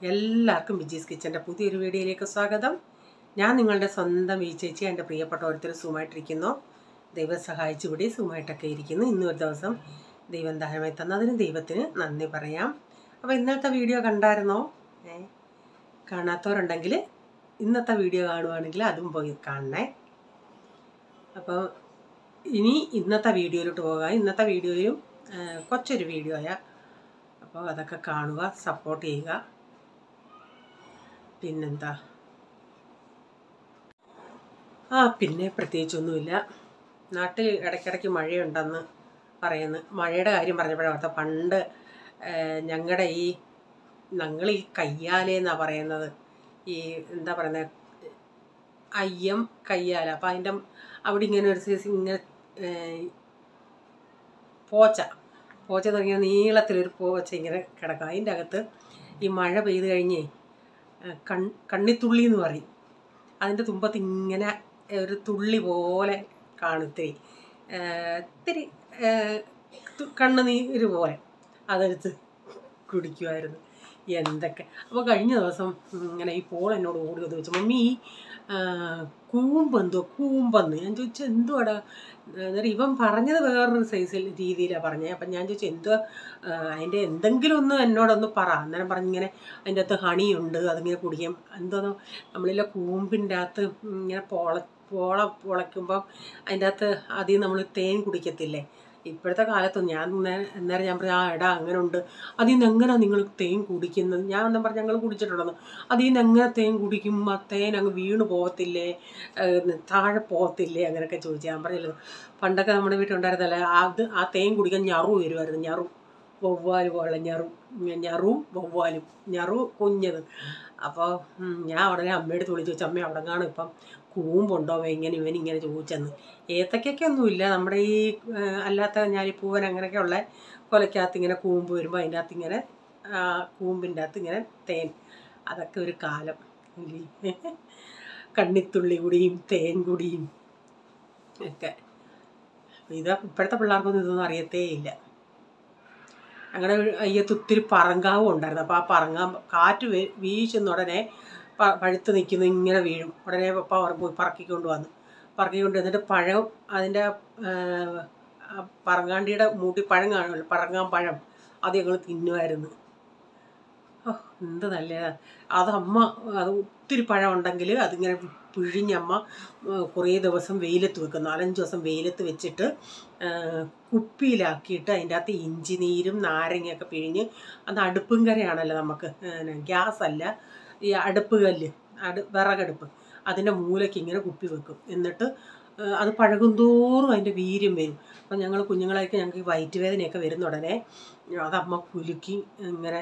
എല്ലാവർക്കും വിജീസ് കിച്ചൻ്റെ പുതിയൊരു വീഡിയോയിലേക്ക് സ്വാഗതം. ഞാൻ നിങ്ങളുടെ സ്വന്തം ഈ ചേച്ചി. എൻ്റെ പ്രിയപ്പെട്ട ഓരോരുത്തരും സുഖമായിട്ടിരിക്കുന്നു. ദൈവം സഹായിച്ചുകൂടി സുഖമായിട്ടൊക്കെ ഇരിക്കുന്നു. ഇന്നൊരു ദിവസം ദൈവം ദാനമായി തന്നതിന് ദൈവത്തിന് നന്ദി പറയാം. അപ്പോൾ ഇന്നത്തെ വീഡിയോ കണ്ടായിരുന്നോ? കാണാത്തവരുണ്ടെങ്കിൽ ഇന്നത്തെ വീഡിയോ കാണുവാണെങ്കിൽ അതും പോയി കാണണേ. അപ്പോൾ ഇനി ഇന്നത്തെ വീഡിയോയിലോട്ട് പോകാം. ഇന്നത്തെ വീഡിയോയും കൊച്ചൊരു വീഡിയോയാണ്. അപ്പോൾ അതൊക്കെ കാണുക, സപ്പോർട്ട് ചെയ്യുക. പിന്നെന്താ, പിന്നെ പ്രത്യേകിച്ചൊന്നുമില്ല. നാട്ടിൽ ഇടയ്ക്കിടയ്ക്ക് മഴയുണ്ടെന്ന് പറയുന്നു. മഴയുടെ കാര്യം പറഞ്ഞപ്പോഴാണ് പണ്ട് ഞങ്ങൾ ഈ കയ്യാലെന്നാണ് പറയുന്നത്. ഈ എന്താ പറയുന്നത്, അയ്യം കയ്യാല. അപ്പം അതിൻ്റെ അവിടെ ഇങ്ങനെ ഒരു സൈസ് ഇങ്ങനെ പോച്ച തുടങ്ങിയ നീളത്തിലൊരു പോച്ച ഇങ്ങനെ കിടക്കും. അതിൻ്റെ അകത്ത് ഈ മഴ പെയ്ത് കഴിഞ്ഞേ കണ്ണിത്തുള്ളി എന്ന് പറയും. അതിൻ്റെ തുമ്പത്ത് ഇങ്ങനെ ഒരു തുള്ളി പോലെ കാണും, ഇത്തിരി കണ്ണുനീര് പോലെ. അതെടുത്ത് കുടിക്കുമായിരുന്നു. എന്തൊക്കെ. അപ്പോൾ കഴിഞ്ഞ ദിവസം ഇങ്ങനെ ഈ പോൾ എന്നോട് ഓടി വന്ന് വെച്ചു, മമ്മി കൂമ്പെന്ന്. ഞാൻ ചോദിച്ചു എന്തുവാടാ. അന്നേരം ഇവൻ പറഞ്ഞത് വേറൊരു രീതിയിലാണ് പറഞ്ഞത്. അപ്പം ഞാൻ ചോദിച്ചു എന്തുവാ അതിൻ്റെ എന്തെങ്കിലും ഒന്ന് എന്നോടൊന്ന് പറ. അന്നേരം പറഞ്ഞിങ്ങനെ അതിൻ്റെ അകത്ത് ഹണിയുണ്ട്, അതിങ്ങനെ കുടിക്കാം. എന്തോന്നോ നമ്മളിലെ കൂമ്പിൻ്റെ അകത്ത് ഇങ്ങനെ പൊളയ്ക്കുമ്പം അതിൻ്റെ അകത്ത് അതിൽ നമ്മൾ തേൻ കുടിക്കത്തില്ലേ. ഇപ്പോഴത്തെ കാലത്തൊന്നും ഞാൻ പറഞ്ഞു എടാ അങ്ങനെ ഉണ്ട്. അതിൽ നിന്ന് എങ്ങനെയാണ് നിങ്ങൾ തേൻ കുടിക്കുന്നത്? ഞാൻ ഒന്നും പറഞ്ഞ് ഞങ്ങൾ കുടിച്ചിട്ടുണ്ടെന്ന്. അതിൽ നിന്ന് എങ്ങനെ തേൻ കുടിക്കും? ആ തേൻ അങ്ങ് വീണ് പോകത്തില്ലേ, താഴെ പോകത്തില്ലേ, അങ്ങനെയൊക്കെ ചോദിച്ചു. ഞാൻ പറഞ്ഞല്ലോ, പണ്ടൊക്കെ നമ്മുടെ വീട്ടിലുണ്ടായിരുന്നല്ലേ ആ തേൻ കുടിക്കാൻ ഞറു വരുമായിരുന്നു. വവ്വാല് പോലെ ഞറും വവ്വാലും, ഞറു കുഞ്ഞത്. അപ്പോൾ ഞാൻ ഉടനെ അമ്മയോട് വിളിച്ച് ചോദിച്ചു, അമ്മ അവിടെ കാണും ഇപ്പം കൂമ്പുണ്ടോ ഇവനിങ്ങനെ ചോദിച്ചെന്ന്. ഏത്തക്കൊക്കെ ഒന്നുമില്ല, നമ്മുടെ ഈ അല്ലാത്ത ഞാലിപ്പൂവൻ അങ്ങനെയൊക്കെയുള്ള കൊലയ്ക്കകത്ത് ഇങ്ങനെ കൂമ്പ് വരുമ്പോൾ അതിൻ്റെ അകത്ത് ഇങ്ങനെ കൂമ്പിൻ്റെ അകത്ത് ഇങ്ങനെ തേൻ. അതൊക്കെ ഒരു കാലം. കണ്ണിത്തുള്ളി കുടിയും തേൻ കുടിയും ഒക്കെ. ഇപ്പോഴത്തെ പിള്ളേർക്കൊന്നും ഇതൊന്നും അറിയത്തേ ഇല്ല. ഞങ്ങളുടെ അയ്യത്ത് ഒത്തിരി പറങ്കാവും ഉണ്ടായിരുന്നു. അപ്പോൾ ആ കാറ്റ് വീശുന്ന ഉടനെ പഴുത്ത് നിൽക്കുന്നു ഇങ്ങനെ വീഴും. ഉടനെ പപ്പ പോയി പറക്കിക്കൊണ്ട് വന്നിട്ട് പഴം, അതിൻ്റെ പറങ്കാണ്ടിയുടെ മൂട്ടി പഴം കാണുമല്ലോ, പറങ്ങാൻ പഴം, അത് ഞങ്ങൾ തിന്നുമായിരുന്നു. എന്ത് നല്ലതാണ് അത്. അത് ഒത്തിരി പഴം ഉണ്ടെങ്കിൽ അതിങ്ങനെ പിഴിഞ്ഞമ്മ കുറേ ദിവസം വെയിലത്ത് വെക്കും. 4-5 ദിവസം വെയിലത്ത് വെച്ചിട്ട് കുപ്പിയിലാക്കിയിട്ട് അതിൻ്റെ അകത്ത് ഇഞ്ചി നീരും നാരങ്ങയൊക്കെ പിഴിഞ്ഞ്, അത് അടുപ്പും കരയാണല്ലോ നമുക്ക്, ഗ്യാസല്ല, ഈ അടുപ്പ് കല്ല്, വിറകടുപ്പ്, അതിൻ്റെ മൂലയ്ക്ക് ഇങ്ങനെ കുപ്പി വെക്കും. എന്നിട്ട് അത് പഴകുന്തോറും അതിൻ്റെ വീര്യം വരും. അപ്പം ഞങ്ങൾ കുഞ്ഞുങ്ങളായിരിക്കും, ഞങ്ങൾക്ക് ഈ വയറ്റുവേദനയൊക്കെ വരുന്ന ഉടനെ അതമ്മ കുലുക്കി ഇങ്ങനെ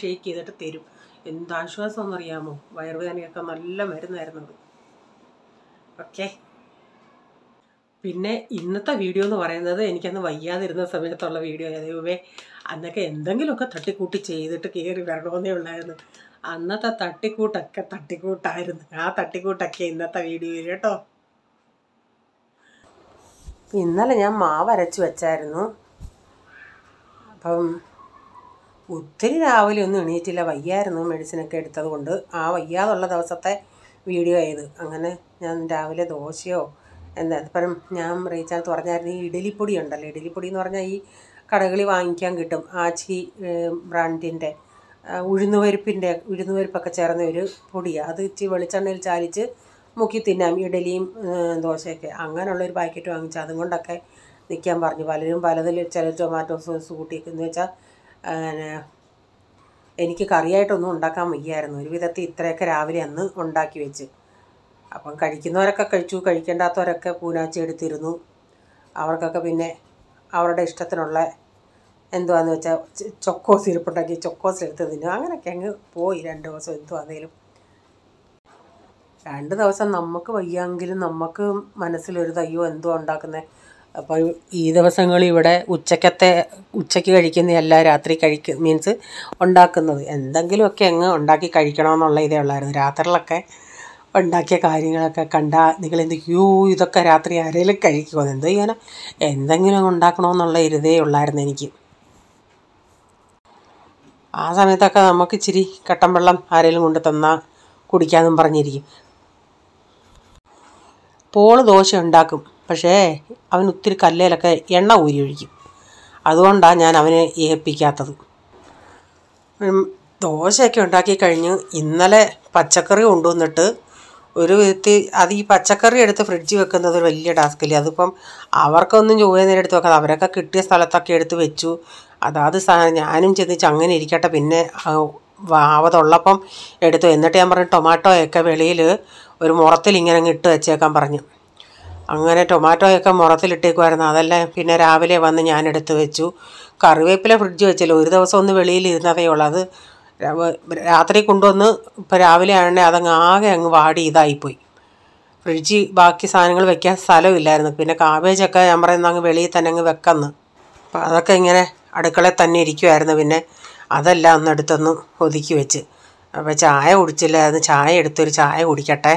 ഷെയ്ക്ക് ചെയ്തിട്ട് തരും. എന്താശ്വാസം എന്നറിയാമോ. വയറുവേദനയൊക്കെ നല്ല മരുന്നായിരുന്നു അത്. ഓക്കെ. പിന്നെ ഇന്നത്തെ വീഡിയോ എന്ന് പറയുന്നത് എനിക്കന്ന് വയ്യാതിരുന്ന സമയത്തുള്ള വീഡിയോ. ദൈവമേ, അന്നൊക്കെ എന്തെങ്കിലുമൊക്കെ തട്ടിക്കൂട്ടി ചെയ്തിട്ട് കയറി വരണമെന്നേ ഉള്ളായിരുന്നു. അന്നത്തെ തട്ടിക്കൂട്ടായിരുന്നു. ആ തട്ടിക്കൂട്ടൊക്കെ ഇന്നത്തെ വീഡിയോയിൽ കേട്ടോ. ഇന്നലെ ഞാൻ മാവ് അരച്ച് വെച്ചായിരുന്നു. അപ്പം ഒത്തിരി രാവിലെ ഒന്നും എണീറ്റില്ല, വയ്യായിരുന്നു. മെഡിസിനൊക്കെ എടുത്തത് കൊണ്ട് ആ വയ്യാതുള്ള ദിവസത്തെ വീഡിയോ ആയത്. അങ്ങനെ ഞാൻ രാവിലെ ദോശയോ അപ്പം ഞാൻ റീച്ചാർത്ത് പറഞ്ഞായിരുന്നു, ഈ ഇഡലിപ്പൊടി ഉണ്ടല്ലോ, ഇഡലിപ്പൊടി എന്ന് പറഞ്ഞാൽ ഈ കടകളിൽ വാങ്ങിക്കാൻ കിട്ടും, ആച്ചി ബ്രാൻഡിൻ്റെ ഉഴുന്നുപരിപ്പൊക്കെ ചേർന്ന ഒരു പൊടിയാണ്. അത് ഇച്ചിരി വെളിച്ചെണ്ണയിൽ ചാലിച്ച് മുക്കി തിന്നാം, ഇഡലിയും ദോശയൊക്കെ. അങ്ങനെയുള്ളൊരു പാക്കറ്റ് വാങ്ങിച്ചാൽ അതും കൊണ്ടൊക്കെ നിൽക്കാൻ പറഞ്ഞു. പലതിൽ ചില ടൊമാറ്റോ സോസ് കൂട്ടിയെന്ന് വെച്ചാൽ എനിക്ക് കറിയായിട്ടൊന്നും ഉണ്ടാക്കാൻ വയ്യായിരുന്നു. ഒരു വിധത്തിൽ ഇത്രയൊക്കെ രാവിലെ അന്ന് ഉണ്ടാക്കി വെച്ച്. അപ്പം കഴിക്കുന്നവരൊക്കെ കഴിച്ചു, കഴിക്കേണ്ടാത്തവരൊക്കെ പൂനാച്ചി എടുത്തിരുന്നു. അവർക്കൊക്കെ പിന്നെ അവരുടെ ഇഷ്ടത്തിനുള്ള എന്തുവാന്ന് വെച്ചാൽ ചൊക്കോസ് ഇരിപ്പുണ്ടാക്കി ചൊക്കോസ് എടുത്ത് തിന്നു. അങ്ങനെയൊക്കെ അങ്ങ് പോയി 2 ദിവസം. എന്തുവാന്നേലും 2 ദിവസം നമുക്ക് വയ്യെങ്കിലും നമുക്ക് മനസ്സിലൊരു തയ്യോ എന്തോ ഉണ്ടാക്കുന്നത്. അപ്പോൾ ഈ ദിവസങ്ങളിൽ ഇവിടെ ഉച്ചയ്ക്ക് കഴിക്കുന്നതല്ല, രാത്രി മീൻസ് ഉണ്ടാക്കുന്നത് എന്തെങ്കിലുമൊക്കെ അങ്ങ് ഉണ്ടാക്കി കഴിക്കണമെന്നുള്ള ഇതേ ഉള്ളായിരുന്നു. രാത്രിയിലൊക്കെ ഉണ്ടാക്കിയ കാര്യങ്ങളൊക്കെ കണ്ടാൽ നിങ്ങളെന്തൊക്കെയോ ഇതൊക്കെ രാത്രി ആരെങ്കിലും കഴിക്കുമോ, എന്തോ ചെയ്യാനാ, എന്തെങ്കിലും ഉണ്ടാക്കണമെന്നുള്ള ഇതേ ഉള്ളായിരുന്നു എനിക്ക്. ആ സമയത്തൊക്കെ നമുക്ക് ഇച്ചിരി കട്ടൻ വെള്ളം ആരെങ്കിലും കൊണ്ട് തന്നാൽ കുടിക്കാമെന്നും പറഞ്ഞിരിക്കും. പോള് ദോശ ഉണ്ടാക്കും, പക്ഷേ അവൻ ഒത്തിരി കല്ലേലൊക്കെ എണ്ണ ഊരി ഒഴിക്കും. അതുകൊണ്ടാണ് ഞാൻ അവനെ ഏൽപ്പിക്കാത്തത്. ദോശയൊക്കെ ഉണ്ടാക്കി കഴിഞ്ഞ് ഇന്നലെ പച്ചക്കറി കൊണ്ടുവന്നിട്ട് ഒരു വിധത്തിൽ അത് ഈ പച്ചക്കറി എടുത്ത് ഫ്രിഡ്ജിൽ വെക്കുന്നത് ഒരു വലിയ ടാസ്ക്കില്ലേ. അതിപ്പം അവർക്കൊന്നും നേരം എടുത്ത് വെക്കാതെ അവരൊക്കെ കിട്ടിയ സ്ഥലത്തൊക്കെ എടുത്ത് വെച്ചു. അതാത് ഞാനും ചെന്നിച്ച് അങ്ങനെ ഇരിക്കട്ടെ, പിന്നെ ആവതുള്ളപ്പം എടുത്തു. എന്നിട്ട് ഞാൻ പറഞ്ഞു ടൊമാറ്റോയൊക്കെ വെളിയിൽ ഒരു മുറത്തിൽ ഇങ്ങനെ അങ്ങ് ഇട്ട് വെച്ചേക്കാൻ പറഞ്ഞു. അങ്ങനെ ടൊമാറ്റോയൊക്കെ മുറത്തിലിട്ടേക്കുമായിരുന്നു. അതെല്ലാം പിന്നെ രാവിലെ വന്ന് ഞാൻ എടുത്ത് വെച്ചു. കറിവേപ്പില ഫ്രിഡ്ജ് വെച്ചല്ലോ, ഒരു ദിവസം ഒന്ന് വെളിയിൽ ഇരുന്നതേ ഉള്ളൂ. അത് രാത്രി കൊണ്ടുവന്ന് ഇപ്പോൾ രാവിലെ ആണെങ്കിൽ അതങ്ങ് ആകെ അങ്ങ് വാടി ഇതായിപ്പോയി. ഫ്രിഡ്ജിൽ ബാക്കി സാധനങ്ങൾ വെക്കാൻ സ്ഥലമില്ലായിരുന്നു. പിന്നെ കാബേജൊക്കെ ഞാൻ പറയുന്നത് അങ്ങ് വെളിയിൽ തന്നെ അങ്ങ് വെക്കുന്നു. അപ്പോൾ അതൊക്കെ ഇങ്ങനെ അടുക്കളയിൽ തന്നെ ഇരിക്കുമായിരുന്നു. പിന്നെ അതെല്ലാം ഒന്ന് എടുത്തൊന്ന് ഒതുക്കി വെച്ച്. അപ്പോൾ ചായ കുടിച്ചില്ലായിരുന്നു. ചായ എടുത്തൊരു ചായ കുടിക്കട്ടെ.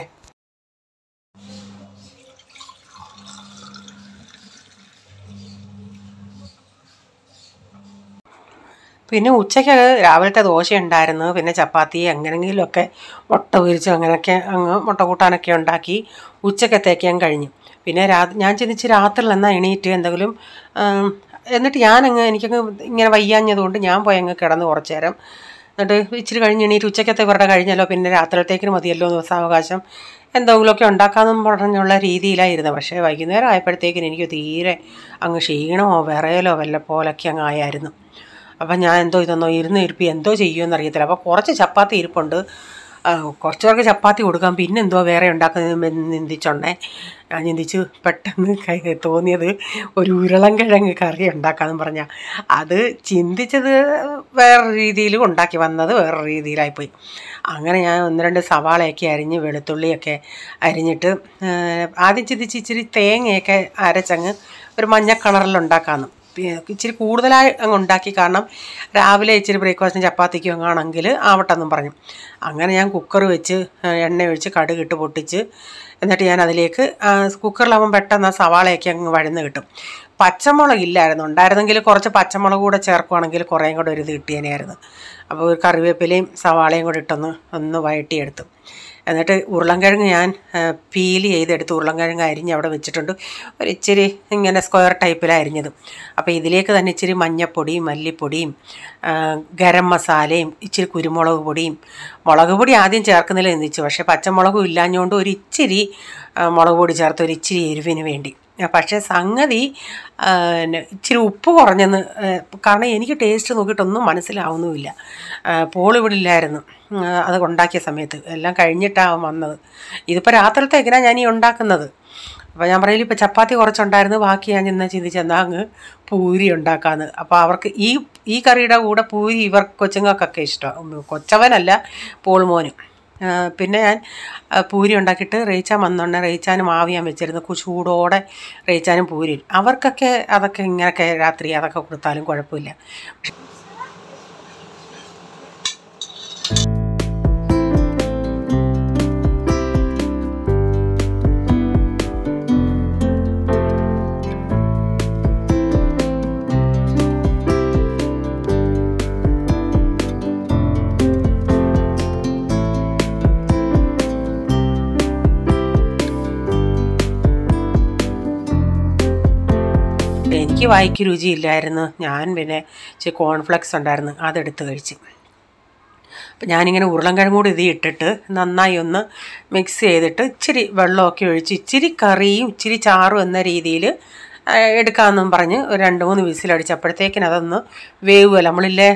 പിന്നെ ഉച്ചയ്ക്ക് രാവിലത്തെ ദോശ ഉണ്ടായിരുന്നു. പിന്നെ ചപ്പാത്തി എങ്ങനെയെങ്കിലുമൊക്കെ മുട്ട പൊരിച്ച് അങ്ങനെയൊക്കെ അങ്ങ് മുട്ട കൂട്ടാനൊക്കെ ഉണ്ടാക്കി ഉച്ചക്കത്തേക്ക് ഞാൻ കഴിഞ്ഞു. പിന്നെ ഞാൻ ചിന്തിച്ച് രാത്രിയിൽ എന്നാൽ എണീറ്റ് എന്തെങ്കിലും എന്നിട്ട് എനിക്കങ്ങ് ഇങ്ങനെ വയ്യാഞ്ഞതുകൊണ്ട് ഞാൻ പോയി അങ്ങ് കിടന്ന് കുറച്ച് നേരം. എന്നിട്ട് ഇച്ചിരി കഴിഞ്ഞ് എണീറ്റ് ഉച്ചക്കത്തെ ഇവരുടെ കഴിഞ്ഞല്ലോ, പിന്നെ രാത്രിയിലത്തേക്കിന് മതിയല്ലോ ദിവസാവകാശം, എന്തെങ്കിലുമൊക്കെ ഉണ്ടാക്കാമെന്നും പറഞ്ഞുള്ള രീതിയിലായിരുന്നു. പക്ഷേ വൈകുന്നേരം ആയപ്പോഴത്തേക്കിന് എനിക്ക് തീരെ അങ്ങ് ക്ഷീണമോ വിറയലോ വല്ല പോലൊക്കെ അങ്ങ് ആയായിരുന്നു. അപ്പം ഞാൻ ഇതൊന്നോ ഇരുന്ന് എന്തോ ചെയ്യുമെന്ന് അറിയത്തില്ല. അപ്പോൾ കുറച്ച് ചപ്പാത്തി ഇരിപ്പുണ്ട്, കുറച്ച് പേർക്ക് ചപ്പാത്തി കൊടുക്കാം, പിന്നെ എന്തോ വേറെ ഉണ്ടാക്കുന്നതെന്ന് ചിന്തിച്ചുണ്ടേ. ഞാൻ ചിന്തിച്ച് പെട്ടെന്ന് തോന്നിയത് ഒരു ഉരുളൻകിഴങ്ങ് കറി ഉണ്ടാക്കാമെന്ന് പറഞ്ഞാൽ അത് ചിന്തിച്ചത് വേറൊരു രീതിയിലും ഉണ്ടാക്കി വന്നത് വേറൊരു രീതിയിലായിപ്പോയി. അങ്ങനെ ഞാൻ 1-2 സവാളയൊക്കെ അരിഞ്ഞ് വെളുത്തുള്ളിയൊക്കെ അരിഞ്ഞിട്ട് ആദ്യം ചിന്തിച്ച് ഇച്ചിരി തേങ്ങയൊക്കെ അരച്ചങ്ങ് ഒരു മഞ്ഞ കളറിലുണ്ടാക്കാമെന്ന്. ഇച്ചിരി കൂടുതലായി അങ്ങ് ഉണ്ടാക്കി, കാരണം രാവിലെ ഇച്ചിരി ബ്രേക്ക്ഫാസ്റ്റിന് ചപ്പാത്തിക്കും അങ്ങാണെങ്കിൽ ആവട്ടെന്നും പറഞ്ഞു. അങ്ങനെ ഞാൻ കുക്കർ വെച്ച് എണ്ണ ഒഴിച്ച് കടുകിട്ട് പൊട്ടിച്ച്, എന്നിട്ട് ഞാൻ അതിലേക്ക് കുക്കറിലാവുമ്പോൾ പെട്ടെന്ന് ആ സവാളയൊക്കെ അങ്ങ് വഴന്ന് കിട്ടും. പച്ചമുളക് ഇല്ലായിരുന്നു, ഉണ്ടായിരുന്നെങ്കിൽ കുറച്ച് പച്ചമുളക് കൂടെ ചേർക്കുവാണെങ്കിൽ കുറേയും കൂടെ ഒരു ഇത് കിട്ടിയേനെയായിരുന്നു. അപ്പോൾ ഒരു കറിവേപ്പിലയും സവാളയും കൂടെ ഒന്ന് വഴട്ടിയെടുത്തു. എന്നിട്ട് ഉരുളൻകിഴങ്ങ് ഞാൻ പീൽ ചെയ്തെടുത്ത് ഉരുളൻകിഴങ്ങ് അരിഞ്ഞ് അവിടെ വെച്ചിട്ടുണ്ട്. ഒരിച്ചിരി ഇങ്ങനെ സ്ക്വയർ ടൈപ്പിലാണ് അരിഞ്ഞത്. അപ്പോൾ ഇതിലേക്ക് തന്നെ ഇച്ചിരി മഞ്ഞൾപ്പൊടിയും മല്ലിപ്പൊടിയും ഗരം മസാലയും ഇച്ചിരി കുരുമുളക് പൊടിയും, മുളക് പൊടി ആദ്യം ചേർക്കുന്നില്ല എന്നിച്ചു, പക്ഷേ പച്ചമുളകും ഇല്ലാഞ്ഞുകൊണ്ട് ഒരു ഇച്ചിരി മുളക് പൊടി ചേർത്ത് ഒരു ഇച്ചിരി എരിവിന് വേണ്ടി. പക്ഷേ സംഗതി ഇച്ചിരി ഉപ്പ് കുറഞ്ഞെന്ന്, കാരണം എനിക്ക് ടേസ്റ്റ് നോക്കിയിട്ടൊന്നും മനസ്സിലാവുന്നുമില്ല. പോളിവിടെ ഇല്ലായിരുന്നു അത് ഉണ്ടാക്കിയ സമയത്ത്, എല്ലാം കഴിഞ്ഞിട്ടാണ് വന്നത്. ഇതിപ്പോൾ രാത്രിയിലത്തേക്കിനാണ് ഞാൻ ഈ ഉണ്ടാക്കുന്നത്. അപ്പോൾ ഞാൻ പറയില്ല, ഇപ്പോൾ ചപ്പാത്തി കുറച്ചുണ്ടായിരുന്നു, ബാക്കി ഞാൻ ചിന്തിച്ചെന്നാൽ അങ്ങ് പൂരി ഉണ്ടാക്കാമെന്ന്. അപ്പോൾ അവർക്ക് ഈ കറിയുടെ കൂടെ പൂരി കൊച്ചുങ്ങൾക്കൊക്കെ ഇഷ്ടമാണ്, കൊച്ചവനല്ല പോൾമോനും. പിന്നെ ഞാൻ പൂരി ഉണ്ടാക്കിയിട്ട് റേച്ചാൻ വന്നോണ്ടേ റേച്ചാനും മാവ് ഞാൻ വെച്ചിരുന്നു, ചൂടോടെ റേച്ചാനും പൂരി. അവർക്കൊക്കെ അതൊക്കെ ഇങ്ങനെയൊക്കെ രാത്രി അതൊക്കെ കൊടുത്താലും കുഴപ്പമില്ല. എനിക്ക് വായിക്ക് രുചിയില്ലായിരുന്നു. ഞാൻ പിന്നെ ഇച്ചിരി കോൺഫ്ലെക്സ് ഉണ്ടായിരുന്നു, അതെടുത്ത് കഴിച്ച്. അപ്പം ഞാനിങ്ങനെ ഉരുളൻകിഴങ്ങ് കൂടി ഇട്ടിട്ട് നന്നായി ഒന്ന് മിക്സ് ചെയ്തിട്ട് ഇച്ചിരി വെള്ളമൊക്കെ ഒഴിച്ച് ഇച്ചിരി കറിയും ഇച്ചിരി ചാറും എന്ന രീതിയിൽ എടുക്കാമെന്നും പറഞ്ഞ് ഒരു 2-3 വിസിലടിച്ചപ്പോഴത്തേക്കിന് അതൊന്ന് വേവുമല്ലോ. നമ്മളില്ലേ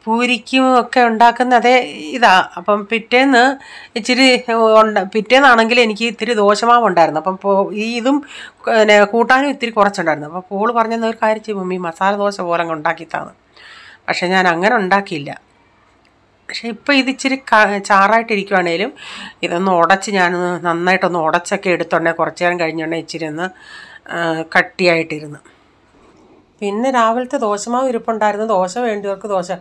പൂരിക്കും ഒക്കെ ഉണ്ടാക്കുന്ന അതേ അപ്പം പിറ്റേന്ന് പിറ്റേന്നാണെങ്കിൽ എനിക്ക് ഇത്തിരി ദോശമാവ് ഉണ്ടായിരുന്നു. അപ്പം ഇതും കൂട്ടാനും ഇത്തിരി കുറച്ചുണ്ടായിരുന്നു. അപ്പോൾ പോള് പറഞ്ഞെന്ന ഒരു കാര്യം ചെയ്യും, മമ്മി മസാല ദോശ പോലെ അങ്ങ് ഉണ്ടാക്കിത്താന്ന്. പക്ഷേ ഞാൻ അങ്ങനെ ഉണ്ടാക്കിയില്ല. പക്ഷേ ഇപ്പോൾ ഇതിച്ചിരി ചാറായിട്ടിരിക്കുവാണേലും ഇതൊന്ന് ഉടച്ച് ഞാൻ നന്നായിട്ടൊന്ന് ഉടച്ചൊക്കെ എടുത്തോണ്ടേ കുറച്ച് നേരം കഴിഞ്ഞോണ്ടേ ഇച്ചിരി ഒന്ന് കട്ടിയായിട്ടിരുന്നു. പിന്നെ രാവിലത്തെ ദോശമാവ് ഇരിപ്പുണ്ടായിരുന്നു, ദോശ വേണ്ടിയവർക്ക് ദോശ.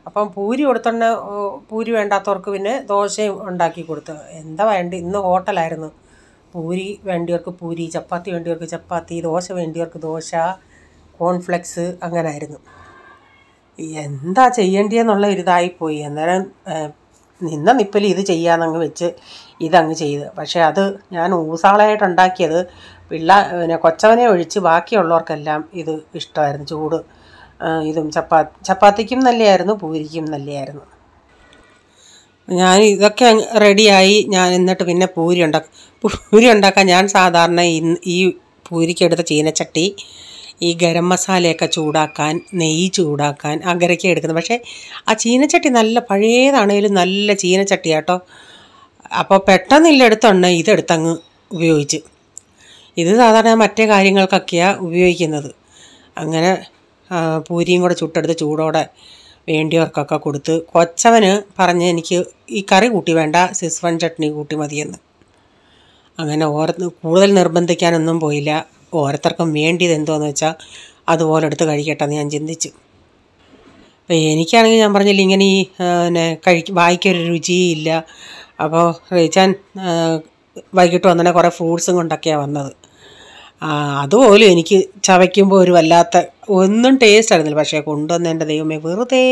അപ്പം പൂരി കൊടുത്തോണ്ട് പൂരി വേണ്ടാത്തവർക്ക് പിന്നെ ദോശയും ഉണ്ടാക്കി കൊടുത്തു. എന്താ ഇന്ന് ഹോട്ടലായിരുന്നു. പൂരി വേണ്ടിയവർക്ക് പൂരി, ചപ്പാത്തി വേണ്ടിയവർക്ക് ചപ്പാത്തി, ദോശ വേണ്ടിയവർക്ക് ദോശ, കോൺഫ്ലെക്സ് അങ്ങനെ ആയിരുന്നു. എന്താ ചെയ്യേണ്ടിയെന്നുള്ള ഒരിതായിപ്പോയി. അന്നേരം നിന്ന നിപ്പിൽ ഇത് ചെയ്യാമെന്നങ്ങ് വെച്ച് ഇതങ്ങ് ചെയ്ത്. പക്ഷേ അത് ഞാൻ ഊസാളായിട്ടുണ്ടാക്കിയത് പിന്നെ കൊച്ചവനെ ഒഴിച്ച് ബാക്കിയുള്ളവർക്കെല്ലാം ഇത് ഇഷ്ടമായിരുന്നു. ചൂട് ഇതും ചപ്പാത്തിക്കും നല്ലതായിരുന്നു, പൂരിക്കും നല്ലതായിരുന്നു. ഞാൻ ഇതൊക്കെ റെഡിയായി. ഞാൻ എന്നിട്ട് പിന്നെ പൂരി ഉണ്ടാക്കാൻ ഞാൻ സാധാരണ ഈ പൂരിക്കെടുത്ത ചീനച്ചട്ടി, ഈ ഗരം മസാലയൊക്കെ ചൂടാക്കാൻ, നെയ്യ് ചൂടാക്കാൻ അങ്ങനെയൊക്കെ എടുക്കുന്നത്. പക്ഷേ ആ ചീനച്ചട്ടി നല്ല പഴയതാണേലും നല്ല ചീനച്ചട്ടിയാട്ടോ. അപ്പോൾ പെട്ടെന്നില്ലെടുത്തുണ്ട് ഇതെടുത്തങ്ങ് ഉപയോഗിച്ച്. ഇത് സാധാരണ മറ്റേ കാര്യങ്ങൾക്കൊക്കെയാണ് ഉപയോഗിക്കുന്നത്. അങ്ങനെ പൂരിയും കൂടെ ചുട്ടെടുത്ത് ചൂടോടെ വേണ്ടിയവർക്കൊക്കെ കൊടുത്ത്. കൊച്ചവന് പറഞ്ഞ് എനിക്ക് ഈ കറി കൂട്ടി വേണ്ട, സിസ്വൺ ചട്നി കൂട്ടി മതിയെന്ന്. അങ്ങനെ കൂടുതൽ നിർബന്ധിക്കാനൊന്നും പോയില്ല. ഓരോരുത്തർക്കും വേണ്ടിയത് എന്തോന്ന് വെച്ചാൽ അതുപോലെ എടുത്ത് കഴിക്കട്ടെ എന്ന് ഞാൻ ചിന്തിച്ചു. അപ്പോൾ എനിക്കാണെങ്കിൽ ഞാൻ പറഞ്ഞില്ല ഇങ്ങനെ ഈ വായിക്കൊരു രുചിയില്ല. അപ്പോൾ റീച്ചാൻ വൈകിട്ട് വന്നെ കുറേ ഫ്രൂട്ട്സും കൊണ്ടൊക്കെയാണ് വന്നത്. അതുപോലും എനിക്ക് ചവയ്ക്കുമ്പോൾ ഒരു വല്ലാത്ത ഒന്നും ടേസ്റ്റ് ആയിരുന്നില്ല. പക്ഷേ കൊണ്ടുവന്ന എൻ്റെ ദൈവമേ, വെറുതെ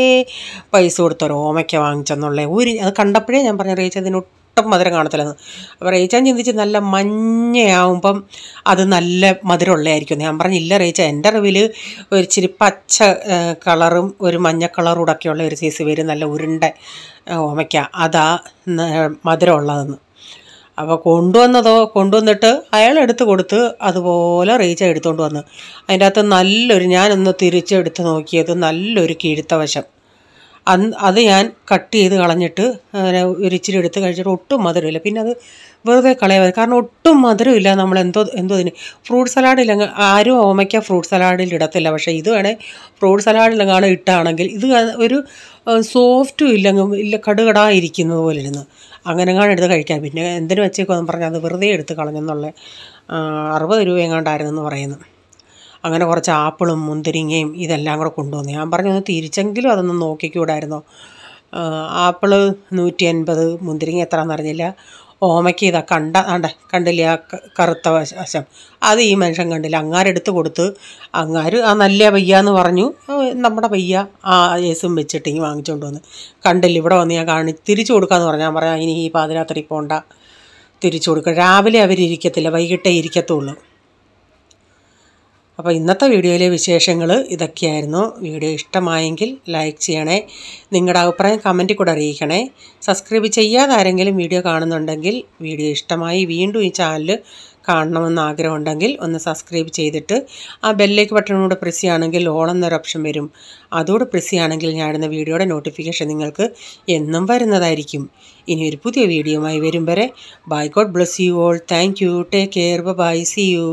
പൈസ കൊടുത്തൊരു ഓമയ്ക്ക വാങ്ങിച്ചെന്നുള്ള അത് കണ്ടപ്പോഴേ ഞാൻ പറഞ്ഞു റീച്ച ഇതിനൊട്ടും മധുരം കാണത്തില്ലെന്ന്. അപ്പോൾ റീച്ചാൻ ചിന്തിച്ച് നല്ല മഞ്ഞയാവുമ്പം അത് നല്ല മധുരമുള്ളതായിരിക്കും. ഞാൻ പറഞ്ഞില്ല റീച്ച, എൻ്റെ അറിവിൽ ഒരു ഇച്ചിരി പച്ച കളറും ഒരു മഞ്ഞ കളറും കൂടെയൊക്കെയുള്ള ഒരു സൈസ് വരും, നല്ല ഉരുണ്ട ഓമയ്ക്ക, അതാ മധുരമുള്ളതെന്ന്. അപ്പോൾ കൊണ്ടുവന്നിട്ട് അയാൾ എടുത്ത് കൊടുത്ത് അതുപോലെ റീച്ച എടുത്തുകൊണ്ട് വന്ന് അതിൻ്റെ അകത്ത് ഞാനൊന്ന് തിരിച്ചെടുത്ത് നോക്കിയത് നല്ലൊരു കിഴുത്ത വശം. അത് ഞാൻ കട്ട് ചെയ്ത് കളഞ്ഞിട്ട് ഒരിച്ചിരി എടുത്ത് കഴിച്ചിട്ട് ഒട്ടും മധുരമില്ല. പിന്നെ അത് വെറുതെ കളയാതെ, കാരണം ഒട്ടും മധുരമില്ല. നമ്മൾ എന്തോ ഇതിന് ഫ്രൂട്ട് സലാഡിൽ ആരും ഓമയ്ക്ക ഫ്രൂട്ട് സലാഡിൽ ഇടത്തില്ല. പക്ഷേ ഇത് വേണേൽ ഫ്രൂട്ട് സലാഡിലെങ്ങാണ് ഇട്ടാണെങ്കിൽ ഇത് ഒരു സോഫ്റ്റും ഇല്ല, കടുകടായിരിക്കുന്നത് പോലെ ഇരുന്ന് അങ്ങനെങ്ങാണ് എടുത്ത് കഴിക്കാൻ. പിന്നെ എന്തിനു വെച്ചേക്കുമെന്ന് പറഞ്ഞാൽ അത് വെറുതെ എടുത്ത് കളഞ്ഞെന്നുള്ള 60 രൂപ എങ്ങാണ്ടായിരുന്നെന്ന് പറയുന്നു. അങ്ങനെ കുറച്ച് ആപ്പിളും മുന്തിരിങ്ങയും ഇതെല്ലാം കൂടെ കൊണ്ടുവന്നു. ഞാൻ പറഞ്ഞു ഒന്ന് തിരിച്ചെങ്കിലും അതൊന്നും നോക്കിക്കൂടായിരുന്നോ. ആപ്പിള് 180, മുന്തിരിങ്ങ എത്രയാണെന്ന് അറിഞ്ഞില്ല. ഓമയ്ക്ക് ഇതാ കണ്ടില്ലേ ആ കറുത്ത വശം, അത് ഈ മനുഷ്യൻ കണ്ടില്ല. അങ്ങാരെടുത്ത് കൊടുത്ത് അങ്ങാര് ആ നല്ല പയ്യാന്ന് പറഞ്ഞു. നമ്മുടെ പയ്യ ആ ഏസും വെച്ചിട്ട് ഇങ്ങനെ വാങ്ങിച്ചുകൊണ്ട് വന്ന് കണ്ടില്ല. ഇവിടെ വന്ന് ഞാൻ തിരിച്ചു കൊടുക്കാമെന്ന് പറഞ്ഞു. ഞാൻ പറയാം ഇനി ഈ പാതിരാത്രി പോണ്ട, തിരിച്ചു കൊടുക്കുക. രാവിലെ അവരിയ്ക്കത്തില്ല, വൈകിട്ടേ ഇരിക്കത്തുള്ളൂ. അപ്പോൾ ഇന്നത്തെ വീഡിയോയിലെ വിശേഷങ്ങൾ ഇതൊക്കെയായിരുന്നു. വീഡിയോ ഇഷ്ടമായെങ്കിൽ ലൈക്ക് ചെയ്യണേ, നിങ്ങളുടെ അഭിപ്രായം കമൻറ്റിൽ കൂടെ അറിയിക്കണേ. സബ്സ്ക്രൈബ് ചെയ്യാതെ ആരെങ്കിലും വീഡിയോ കാണുന്നുണ്ടെങ്കിൽ വീഡിയോ ഇഷ്ടമായി വീണ്ടും ഈ ചാനൽ കാണണമെന്ന് ആഗ്രഹമുണ്ടെങ്കിൽ ഒന്ന് സബ്സ്ക്രൈബ് ചെയ്തിട്ട് ആ ബെല്ലേക്ക് ബട്ടണൂടെ പ്രസ് ചെയ്യുകയാണെങ്കിൽ ഓൾ എന്നൊരു ഓപ്ഷൻ വരും. അതോടെ പ്രസ് ചെയ്യുകയാണെങ്കിൽ ഞാനിടുന്ന വീഡിയോയുടെ നോട്ടിഫിക്കേഷൻ നിങ്ങൾക്ക് എന്നും വരുന്നതായിരിക്കും. ഇനി ഒരു പുതിയ വീഡിയോയുമായി വരും വരെ bye, God bless you all. Thank you, take care, bye, see U.